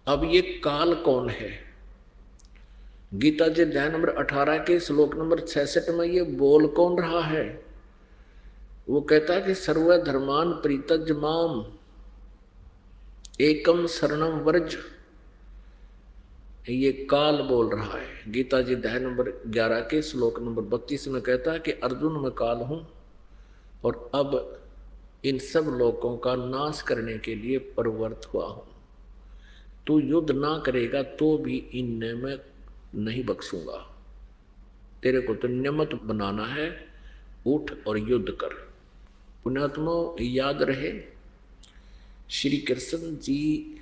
अब ये काल कौन है? गीता जी अध्याय नंबर 18 के श्लोक नंबर 66 में ये बोल कौन रहा है? वो कहता है कि सर्वधर्मान परित्यज माम एकम शरणम व्रज। ये काल बोल रहा है। गीता जी अध्याय नंबर 11 के श्लोक नंबर 32 में कहता है कि अर्जुन मैं काल हूं और अब इन सब लोगों का नाश करने के लिए प्रवृत्त हुआ हूं। तू युद्ध ना करेगा तो भी इनने मैं नहीं बख्शूंगा। तेरे को तो नियमित बनाना है, उठ और युद्ध कर। पुण्यात्मा याद रहे, श्री कृष्ण जी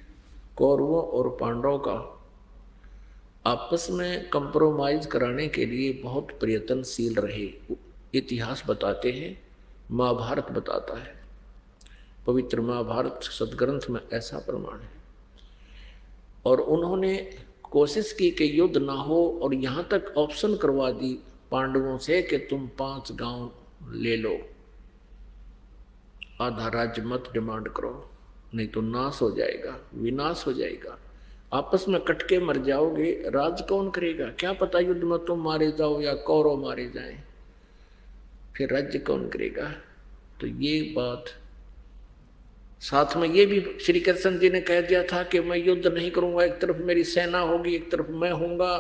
कौरवों और पांडवों का आपस में कंप्रोमाइज कराने के लिए बहुत प्रयत्नशील रहे। इतिहास बताते हैं, महाभारत बताता है, पवित्र महाभारत सदग्रंथ में ऐसा प्रमाण है। और उन्होंने कोशिश की कि युद्ध ना हो और यहाँ तक ऑप्शन करवा दी पांडवों से कि तुम 5 गांव ले लो, आधा राज्य मत डिमांड करो, नहीं तो नाश हो जाएगा, विनाश हो जाएगा, आपस में कटके मर जाओगे, राज कौन करेगा? क्या पता युद्ध में तुम मारे जाओ या कौरव मारे जाएं, फिर राज्य कौन करेगा? तो ये बात साथ में ये भी श्री कृष्ण जी ने कह दिया था कि मैं युद्ध नहीं करूंगा, एक तरफ मेरी सेना होगी, एक तरफ मैं होऊंगा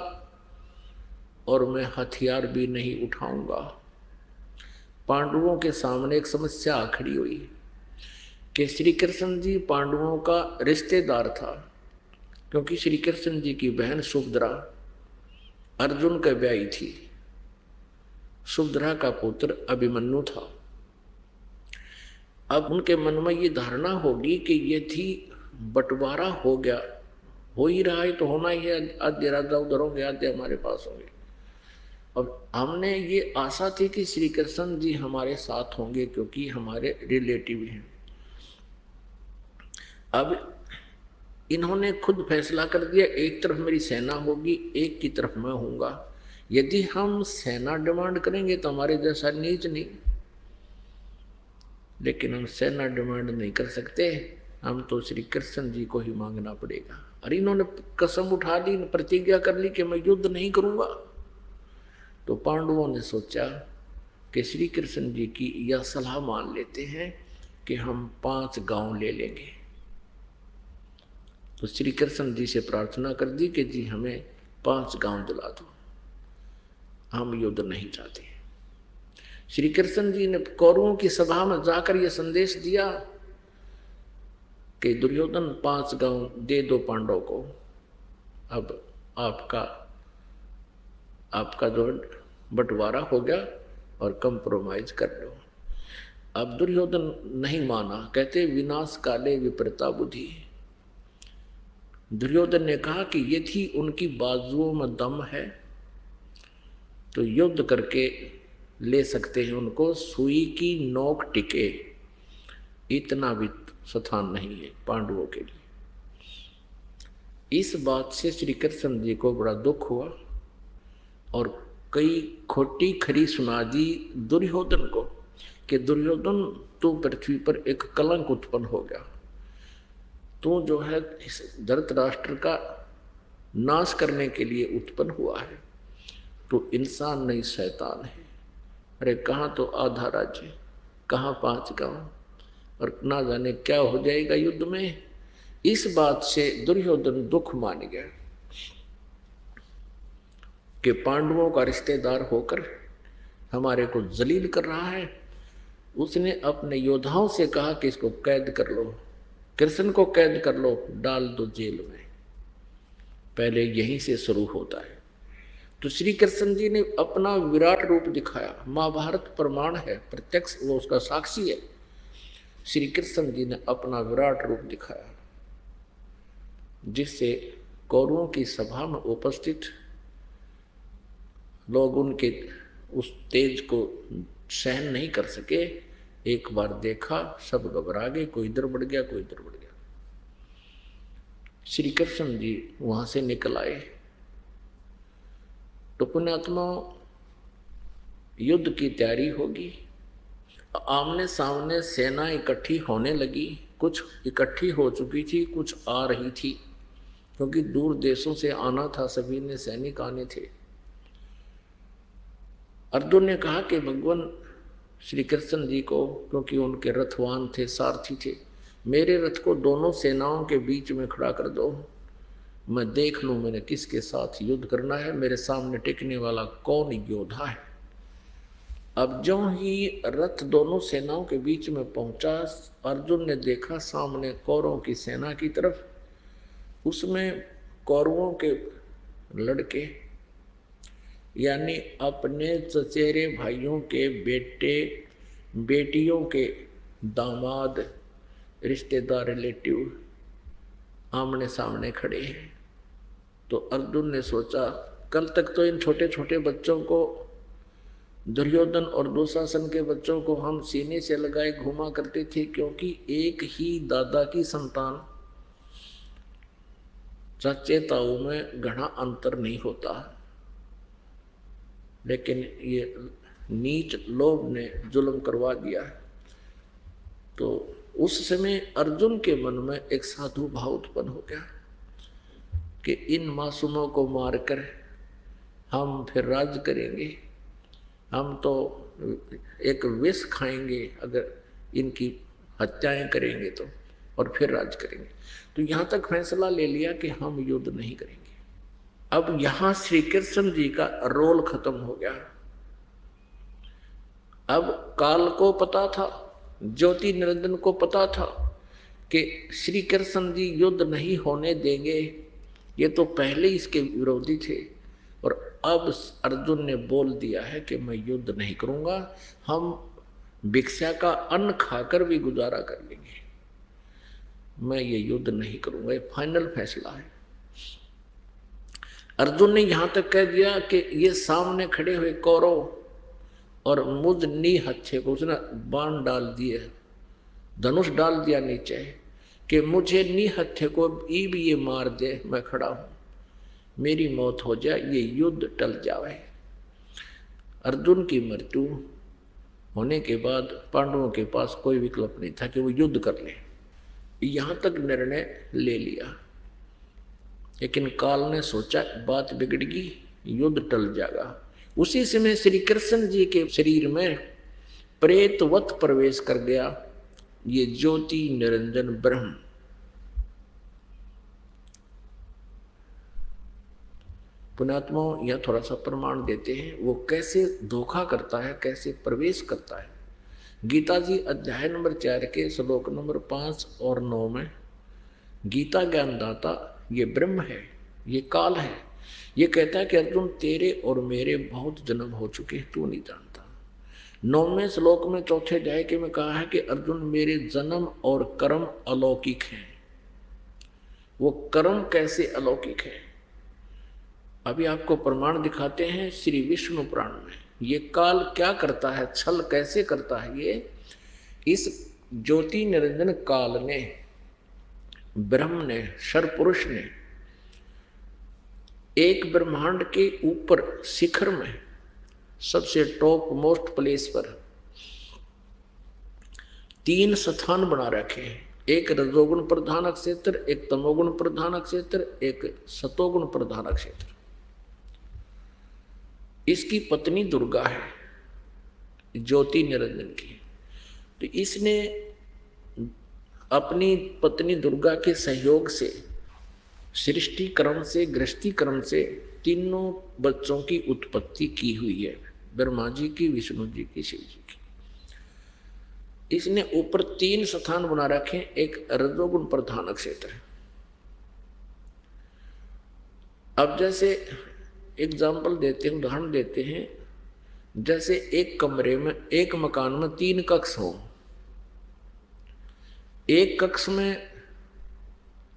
और मैं हथियार भी नहीं उठाऊंगा। पांडवों के सामने एक समस्या खड़ी हुई कि श्री कृष्ण जी पांडवों का रिश्तेदार था, क्योंकि श्री कृष्ण जी की बहन सुभद्रा अर्जुन का ब्याही थी। सुभद्रा का पुत्र अभिमन्यु था। अब उनके मन में ये धारणा होगी कि यदि बंटवारा हो गया, हो ही रहा है तो होना ही है, आधे राजा उधर होंगे, आधे हमारे पास होंगे। अब हमने ये आशा थी कि श्री कृष्ण जी हमारे साथ होंगे क्योंकि हमारे रिलेटिव हैं। अब इन्होंने खुद फैसला कर दिया, एक तरफ मेरी सेना होगी, एक की तरफ मैं होऊंगा। यदि हम सेना डिमांड करेंगे तो हमारे जैसा नीच नहीं, लेकिन हम सेना डिमांड नहीं कर सकते, हम तो श्री कृष्ण जी को ही मांगना पड़ेगा। और इन्होंने कसम उठा ली, प्रतिज्ञा कर ली कि मैं युद्ध नहीं करूंगा। तो पांडवों ने सोचा कि श्री कृष्ण जी की यह सलाह मान लेते हैं कि हम 5 गांव ले लेंगे। तो श्री कृष्ण जी से प्रार्थना कर दी कि जी हमें 5 गांव दिला दो, हम युद्ध नहीं चाहते। श्री कृष्ण जी ने कौरवों की सभा में जाकर यह संदेश दिया कि दुर्योधन 5 गांव दे दो पांडव को, अब आपका जो बंटवारा हो गया और कंप्रोमाइज कर लो। अब दुर्योधन नहीं माना, कहते विनाश काले विपरीता बुद्धि। दुर्योधन ने कहा कि यदि उनकी बाजुओं में दम है तो युद्ध करके ले सकते हैं उनको, सुई की नोक टिके इतना भी स्थान नहीं है पांडवों के लिए। इस बात से श्री कृष्ण जी को बड़ा दुख हुआ और कई खोटी खरी सुना दी दुर्योधन को कि दुर्योधन तू पृथ्वी पर एक कलंक उत्पन्न हो गया, तू जो है इस धृतराष्ट्र का नाश करने के लिए उत्पन्न हुआ है, तो इंसान नहीं शैतान है। अरे कहाँ तो आधा राज्य, कहाँ 5 गांव, और ना जाने क्या हो जाएगा युद्ध में। इस बात से दुर्योधन दुख मान गया कि पांडवों का रिश्तेदार होकर हमारे को जलील कर रहा है। उसने अपने योद्धाओं से कहा कि इसको कैद कर लो, कृष्ण को कैद कर लो, डाल दो जेल में। पहले यहीं से शुरू होता है। तो श्री कृष्ण जी ने अपना विराट रूप दिखाया, महाभारत प्रमाण है, प्रत्यक्ष वो उसका साक्षी है। श्री कृष्ण जी ने अपना विराट रूप दिखाया जिससे कौरवों की सभा में उपस्थित लोग उनके उस तेज को सहन नहीं कर सके। एक बार देखा, सब घबरा गए, कोई इधर बढ़ गया, कोई इधर बढ़ गया। श्री कृष्ण जी वहां से निकल आए। तो पुण्यात्मा युद्ध की तैयारी होगी, आमने सामने सेना इकट्ठी होने लगी। कुछ इकट्ठी हो चुकी थी, कुछ आ रही थी, क्योंकि दूर देशों से आना था, सभी ने सैनिक आने थे। अर्जुन ने कहा कि भगवान श्री कृष्ण जी को, क्योंकि उनके रथवान थे, सारथी थे, मेरे रथ को दोनों सेनाओं के बीच में खड़ा कर दो, मैं देख लूं मैंने किसके साथ युद्ध करना है, मेरे सामने टिकने वाला कौन योद्धा है। अब जो ही रथ दोनों सेनाओं के बीच में पहुंचा, अर्जुन ने देखा सामने कौरवों की सेना की तरफ, उसमें कौरवों के लड़के यानी अपने चचेरे भाइयों के बेटे बेटियों के दामाद रिश्तेदार रिलेटिव आमने सामने खड़े हैं। तो अर्जुन ने सोचा, कल तक तो इन छोटे छोटे बच्चों को, दुर्योधन और दुशासन के बच्चों को हम सीने से लगाए घुमा करते थे, क्योंकि एक ही दादा की संतान, चाचे ताऊ में घना अंतर नहीं होता। लेकिन ये नीच लोभ ने जुल्म करवा दिया है। तो उस समय अर्जुन के मन में एक साधु भाव उत्पन्न हो गया कि इन मासूमों को मारकर हम फिर राज करेंगे, हम तो एक विष खाएंगे अगर इनकी हत्याएं करेंगे तो, और फिर राज करेंगे। तो यहाँ तक फैसला ले लिया कि हम युद्ध नहीं करेंगे। अब यहाँ श्री कृष्ण जी का रोल खत्म हो गया। अब काल को पता था, ज्योति निरंजन को पता था कि श्री कृष्ण जी युद्ध नहीं होने देंगे, ये तो पहले इसके विरोधी थे। और अब अर्जुन ने बोल दिया है कि मैं युद्ध नहीं करूंगा, हम भिक्षा का अन्न खाकर भी गुजारा कर लेंगे, मैं ये युद्ध नहीं करूंगा। ये फाइनल फैसला है। अर्जुन ने यहां तक कह दिया कि ये सामने खड़े हुए कौरव और मुझ नी हत्थे को उसने बाण डाल दिए, धनुष डाल दिया नीचे कि मुझे नी हत्थे को भी ये मार दे, मैं खड़ा हूं, मेरी मौत हो जाए, ये युद्ध टल जाए। अर्जुन की मृत्यु होने के बाद पांडवों के पास कोई विकल्प नहीं था कि वो युद्ध कर ले। यहां तक निर्णय ले लिया, लेकिन काल ने सोचा बात बिगड़गी, युद्ध टल जाएगा। उसी समय श्री कृष्ण जी के शरीर में प्रेतवत प्रवेश कर गया ये ज्योति निरंजन ब्रह्म। पुण्यात्मा यह थोड़ा सा प्रमाण देते हैं वो कैसे धोखा करता है, कैसे प्रवेश करता है। गीता जी अध्याय नंबर 4 के श्लोक नंबर 5 और 9 में गीता ज्ञानदाता ये ब्रह्म है, ये काल है, ये कहता है कि अर्जुन तेरे और मेरे बहुत जन्म हो चुके हैं, तू नहीं जानता। 9वें श्लोक में 4थे अध्याय के में कहा है कि अर्जुन मेरे जन्म और कर्म अलौकिक हैं। वो कर्म कैसे अलौकिक है, अभी आपको प्रमाण दिखाते हैं श्री विष्णु पुराण में। ये काल क्या करता है, छल कैसे करता है, ये इस ज्योति निरंजन काल ने, ब्रह्म ने, सर्वपुरुष ने एक ब्रह्मांड के ऊपर शिखर में सबसे टॉप मोस्ट प्लेस पर 3 स्थान बना रखे हैं। एक रजोगुण प्रधान क्षेत्र, एक तमोगुण प्रधान क्षेत्र, एक सतोगुण प्रधान क्षेत्र। इसकी पत्नी दुर्गा है, ज्योति निरंजन की। तो इसने अपनी पत्नी दुर्गा के सहयोग से, सृष्टि क्रम से, गृहस्थी क्रम से तीनों बच्चों की उत्पत्ति की हुई है, ब्रह्मा जी की, विष्णु जी की, शिव जी की। इसने ऊपर 3 स्थान बना रखे, एक रजोगुण प्रधान क्षेत्र है। अब जैसे एग्जाम्पल देते हैं, उदाहरण देते हैं, जैसे एक कमरे में, एक मकान में 3 कक्ष हो, एक कक्ष में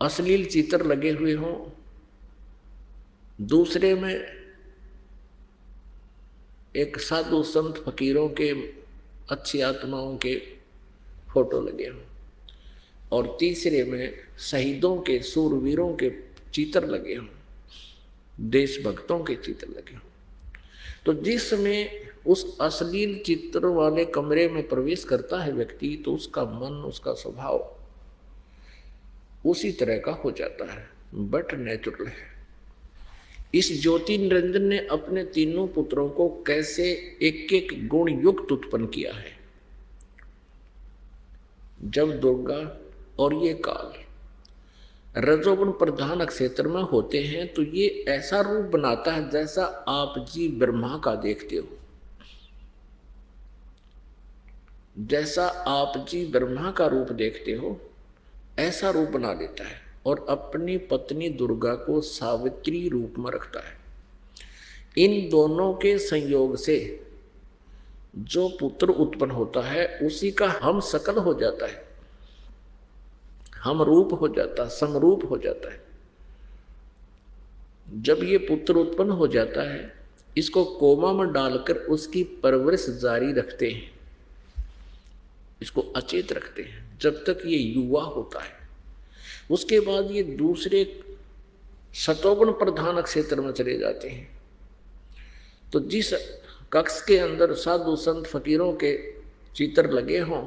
अश्लील चित्र लगे हुए हों, दूसरे में एक साधु संत फकीरों के, अच्छी आत्माओं के फोटो लगे हों, और तीसरे में शहीदों के, सूरवीरों के चित्र लगे हों, देशभक्तों के चित्र लगे हों। तो जिस समय उस अश्लील चित्र वाले कमरे में प्रवेश करता है व्यक्ति, तो उसका मन, उसका स्वभाव उसी तरह का हो जाता है। बट नेचुरल है। इस ज्योति निरंजन ने अपने तीनों पुत्रों को कैसे एक एक गुण युक्त उत्पन्न किया है। जब दुर्गा और ये काल रजोगुण प्रधान क्षेत्र में होते हैं तो ये ऐसा रूप बनाता है जैसा आप जी ब्रह्मा का देखते हो, जैसा आप जी ब्रह्मा का रूप देखते हो ऐसा रूप बना देता है और अपनी पत्नी दुर्गा को सावित्री रूप में रखता है। इन दोनों के संयोग से जो पुत्र उत्पन्न होता है उसी का हम सकल हो जाता है, हम रूप हो जाता, समरूप हो जाता है। जब ये पुत्र उत्पन्न हो जाता है इसको कोमा में डालकर उसकी परवरिश जारी रखते हैं, इसको अचेत रखते हैं जब तक ये युवा होता है। उसके बाद ये दूसरे सतोगुण प्रधान क्षेत्र में चले जाते हैं। तो जिस कक्ष के अंदर साधु संत फकीरों के चित्र लगे हों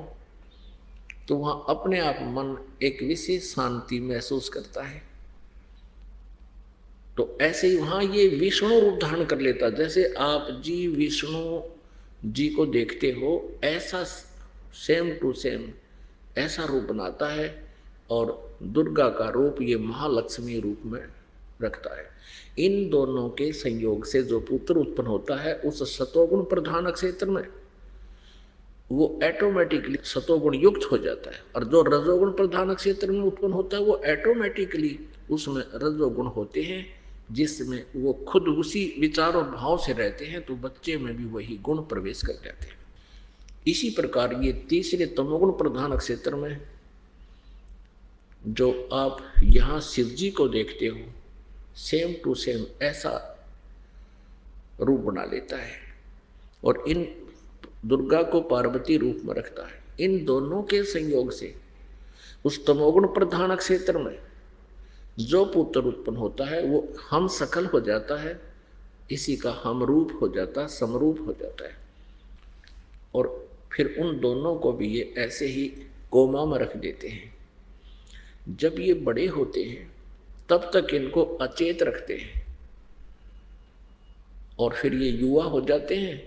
तो वहां अपने आप मन एक विशेष शांति महसूस करता है। तो ऐसे ही वहां ये विष्णु रूप धारण कर लेता। जैसे आप जी विष्णु जी को देखते हो ऐसा सेम टू सेम ऐसा रूप बनाता है और दुर्गा का रूप ये महालक्ष्मी रूप में रखता है। इन दोनों के संयोग से जो पुत्र उत्पन्न होता है उस सतोगुण प्रधान क्षेत्र में वो ऑटोमेटिकली सतोगुण युक्त हो जाता है, और जो रजोगुण प्रधान क्षेत्र में उत्पन्न होता है वो ऑटोमेटिकली उसमें रजोगुण होते हैं, जिसमें वो खुद उसी विचार और भाव से रहते हैं तो बच्चे में भी वही गुण प्रवेश कर जाते हैं। इसी प्रकार ये तीसरे तमोगुण प्रधान क्षेत्र में जो आप यहाँ शिव जी को देखते हो सेम टू सेम ऐसा रूप बना लेता है और इन दुर्गा को पार्वती रूप में रखता है। इन दोनों के संयोग से उस तमोगुण प्रधान क्षेत्र में जो पुत्र उत्पन्न होता है वो हम सकल हो जाता है, इसी का हम रूप हो जाता, समरूप हो जाता है। और फिर उन दोनों को भी ये ऐसे ही कोमा में रख देते हैं। जब ये बड़े होते हैं तब तक इनको अचेत रखते हैं और फिर ये युवा हो जाते हैं।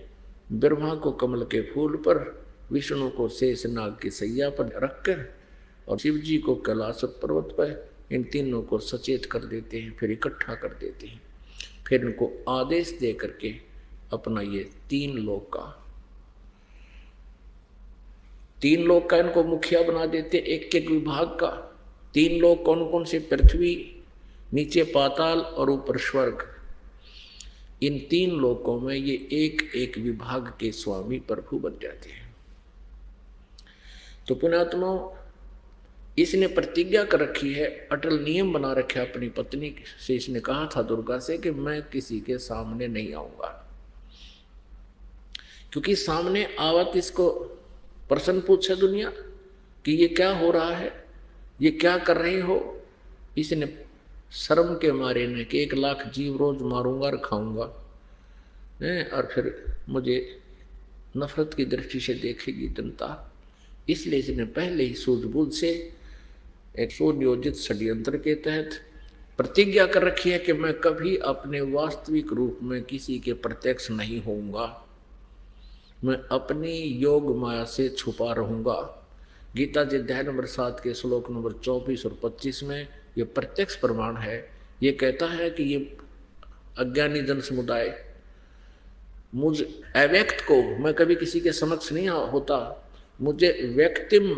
ब्रह्मा को कमल के फूल पर, विष्णु को शेष नाग की सैया पर रखकर और शिव जी को कैलाश पर्वत पर, इन तीनों को सचेत कर देते हैं, फिर इकट्ठा कर देते हैं। फिर इनको आदेश दे करके अपना ये तीन लोक का इनको मुखिया बना देते, एक एक विभाग का। तीन लोक कौन कौन से? पृथ्वी, नीचे पाताल और ऊपर स्वर्ग। इन तीन लोकों में ये एक एक विभाग के स्वामी प्रभु बन जाते हैं। तो पुण्यात्मा इसने प्रतिज्ञा कर रखी है, अटल नियम बना रखा है अपनी पत्नी से। इसने कहा था दुर्गा से कि मैं किसी के सामने नहीं आऊंगा, क्योंकि सामने आवत इसको प्रश्न पूछे दुनिया कि ये क्या हो रहा है, ये क्या कर रहे हो। इसने शर्म के मारे ने कि 1 लाख जीव रोज मारूंगा और खाऊंगा, और फिर मुझे नफरत की दृष्टि से देखेगी जनता। इसलिए इसने पहले ही सूझबूझ से एक सुनियोजित षड्यंत्र के तहत प्रतिज्ञा कर रखी है कि मैं कभी अपने वास्तविक रूप में किसी के प्रत्यक्ष नहीं होऊंगा, मैं अपनी योग माया से छुपा रहूंगा। गीता जी अध्याय नंबर 7 के श्लोक नंबर 24 और 25 में ये प्रत्यक्ष प्रमाण है। ये कहता है कि ये अज्ञानी जन समुदाय मुझ अव्यक्त को, मैं कभी किसी के समक्ष नहीं होता, मुझे व्यक्तिम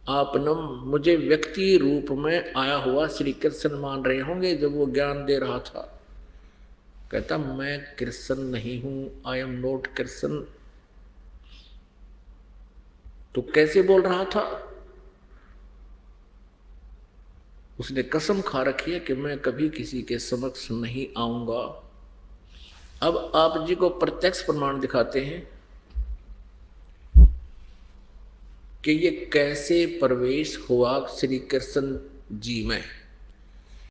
आपनम, मुझे व्यक्ति रूप में आया हुआ श्री कृष्ण मान रहे होंगे। जब वो ज्ञान दे रहा था कहता मैं कृष्ण नहीं हूं, आई एम नॉट कृष्ण। तो कैसे बोल रहा था? उसने कसम खा रखी है कि मैं कभी किसी के समक्ष नहीं आऊंगा। अब आप जी को प्रत्यक्ष प्रमाण दिखाते हैं कि ये कैसे प्रवेश हुआ श्री कृष्ण जी में।